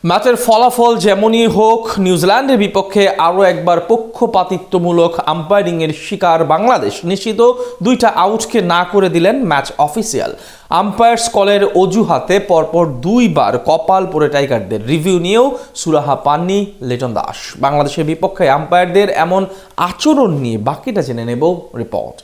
ম্যাচের ফলাফল যেমনই হোক, নিউজিল্যান্ডের বিপক্ষে আরও একবার পক্ষপাতিত্বমূলক আম্পায়ারিংয়ের শিকার বাংলাদেশ। নিশ্চিত দুইটা আউটকে না করে দিলেন ম্যাচ অফিসিয়াল। আম্পায়ার্স কলের অজুহাতে পরপর দুইবার কপাল পড়ে টাইগারদের। রিভিউ নিয়েও সুরাহা পাননি লিটন দাস। বাংলাদেশের বিপক্ষে আম্পায়ারদের এমন আচরণ নিয়ে বাকিটা জেনে নেব রিপোর্ট।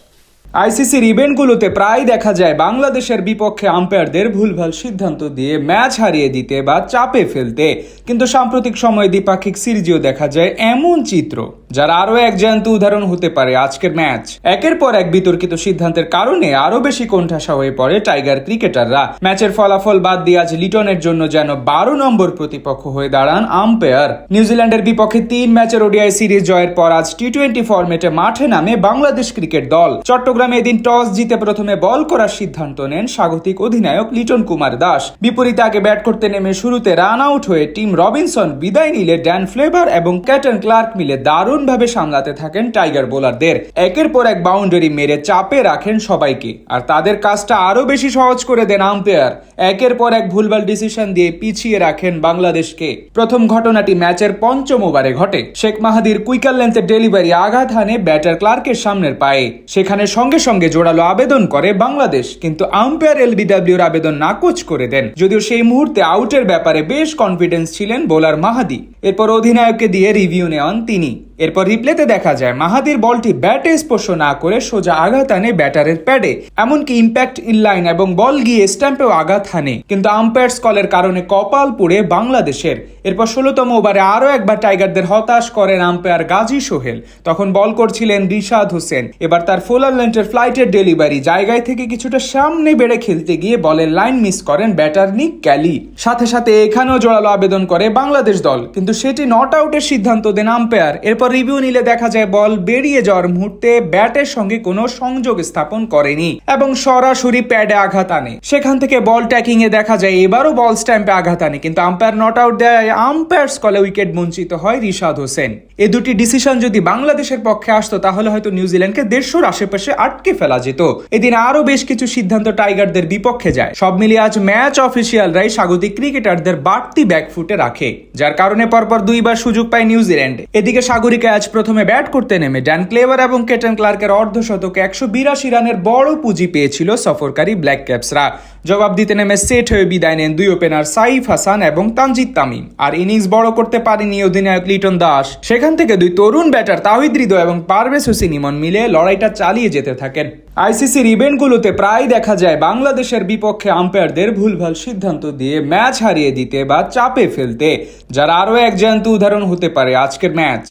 আইসিসির ইভেন্টগুলোতে প্রায় দেখা যায় বাংলাদেশের বিপক্ষে আম্পায়ারদের ভুলভাল সিদ্ধান্ত দিয়ে ম্যাচ হারিয়ে দিতে বা চাপে ফেলতে, কিন্তু সাম্প্রতিক সময়ে দ্বিপাক্ষিক সিরিজেও দেখা যায় এমন চিত্র যার আরও এক জ্যান্ত উদাহরণ হতে পারে আজকের ম্যাচ। একের পর এক বিতর্কিত সিদ্ধান্তের কারণে আরো বেশি কোণঠাসা হয়ে পড়ে টাইগার ক্রিকেটাররা। ম্যাচের ফলাফল বাদ দিয়ে আজ লিটনের জন্য যেন 12 নম্বর প্রতিপক্ষ হয়ে দাঁড়ান আম্পায়ার। নিউজিল্যান্ডের বিপক্ষে 3 ম্যাচের ওডিআই সিরিজ জয়ের পর আজ টি-20 ফরম্যাটে মাঠে নামে বাংলাদেশ ক্রিকেট দল। চট্টগ্রামে এদিন টস জিতে প্রথমে বল করার সিদ্ধান্ত নেন স্বাগতিক অধিনায়ক লিটন কুমার দাস। বিপরীতে আগে ব্যাট করতে নেমে শুরুতে রান আউট হয়ে টিম রবিনসন বিদায় নিলে ড্যান ফ্লেভার এবং ক্যাটন ক্লার্ক মিলে দারুণভাবে সামলাতে থাকেন টাইগার বোলারদের। একের পর এক বাউন্ডারি মেরে চাপে রাখেন সবাইকে, আর তাদের কাজটা আরো বেশি সহজ করে দেন আম্পায়ার। একের পর এক ভুলভাল ডিসিশন দিয়ে পিছিয়ে রাখেন বাংলাদেশকে। প্রথম ঘটনাটি ম্যাচের 5ম ওভারে ঘটে। শেখ মাহাদির কুইকার লেন্থের ডেলিভারি আঘাত হানে ব্যাটার ক্লার্কের সামনের পায়ে। সেখানে সঙ্গে সঙ্গে জোরালো আবেদন করে বাংলাদেশ, কিন্তু আম্পায়ার এলবিডব্লিউর আবেদন নাকচ করে দেন। যদিও সেই মুহূর্তে আউটের ব্যাপারে বেশ কনফিডেন্স ছিলেন বোলার মাহাদি। এরপর অধিনায়ককে দিয়ে রিভিউ নেওয়ান তিনি। এরপর রিপ্লেতে দেখা যায় মাহাদির বলটি ব্যাটে স্পর্শ না করে সোজা আঘাত হানে ব্যাটারের প্যাডে, এমনকি ইম্প্যাক্ট ইনলাইন এবং বল গিয়ে স্ট্যাম্পেও আঘাত হানে। কিন্তু আম্পায়ার্স কলের কারণে কপাল পুড়ে বাংলাদেশের। এরপর 16তম ওভারে আরো একবার টাইগারদের হতাশ করেন আম্পায়ার গাজী সোহেল। তখন বল করছিলেন রিশাদ হোসেন। এবার তার ফোলার লেন্থের ফ্লাইটের ডেলিভারি জায়গায় থেকে কিছুটা সামনে বেড়ে খেলতে গিয়ে বলের লাইন মিস করেন ব্যাটার নিক ক্যালি। সাথে সাথে এখানেও জোরালো আবেদন করে বাংলাদেশ দল, কিন্তু সেটি নট আউটের সিদ্ধান্ত দেন আম্পায়ার। এরপর রিভিউ নিলে দেখা যায় বল বেরিয়ে যাওয়ার মুহূর্তে ব্যাটের সঙ্গে কোনো সংযোগ স্থাপন করেনি এবং সরাসরি প্যাডে আঘাত আনে। সেখান থেকে বল ট্যাকিং এ দেখা যায় এবারও বল স্ট্যাম্পে আঘাত আনে, কিন্তু আম্পায়ার নট আউট দেয়। আম্পায়ার্স কলে উইকেট বঞ্চিত হয় রিশাদ হোসেন। এই দুটি ডিসিশন যদি বাংলাদেশের পক্ষে আসতো তাহলে হয়তো নিউজিল্যান্ডকে 150-র আশেপাশে আটকে ফেলা যেত। এদিন আরো বেশ কিছু সিদ্ধান্ত টাইগারদের বিপক্ষে যায়। সব মিলিয়ে আজ ম্যাচ অফিসিয়ালরাই স্বাগতিক ক্রিকেটারদের বাড়তি ব্যাকফুটে রাখে, যার কারণে পরপর দুইবার সুযোগ পায় নিউজিল্যান্ড। এদিকে সাগরিকা আজ প্রথমে ব্যাট করতে নেমে ড্যান ক্লেভার এবং ক্যাটন ক্লার্কের অর্ধশতকে 182 রানের বড় পুঁজি পেয়েছিল সফরকারী ব্ল্যাক ক্যাপসরা। জবাব দিতে নেমে সেট হয়ে বিদায় নেন দুই ওপেনার সাইফ হাসান এবং তানজিদ তামিম। আর ইনিংস বড় করতে পারেনি অধিনায়ক লিটন দাস। সেখান থেকে দুই তরুণ ব্যাটার তাওহিদ হৃদয় এবং পারভেজ হোসেন ইমন মিলে লড়াইটা চালিয়ে যেতে থাকেন। আইসিসির ইভেন্টগুলোতে প্রায় দেখা যায় বাংলাদেশের বিপক্ষে আম্পায়ারদের ভুলভাল সিদ্ধান্ত দিয়ে ম্যাচ হারিয়ে দিতে বা চাপে ফেলতে, যার আরও এক জ্যান্ত উদাহরণ হতে পারে আজকের ম্যাচ।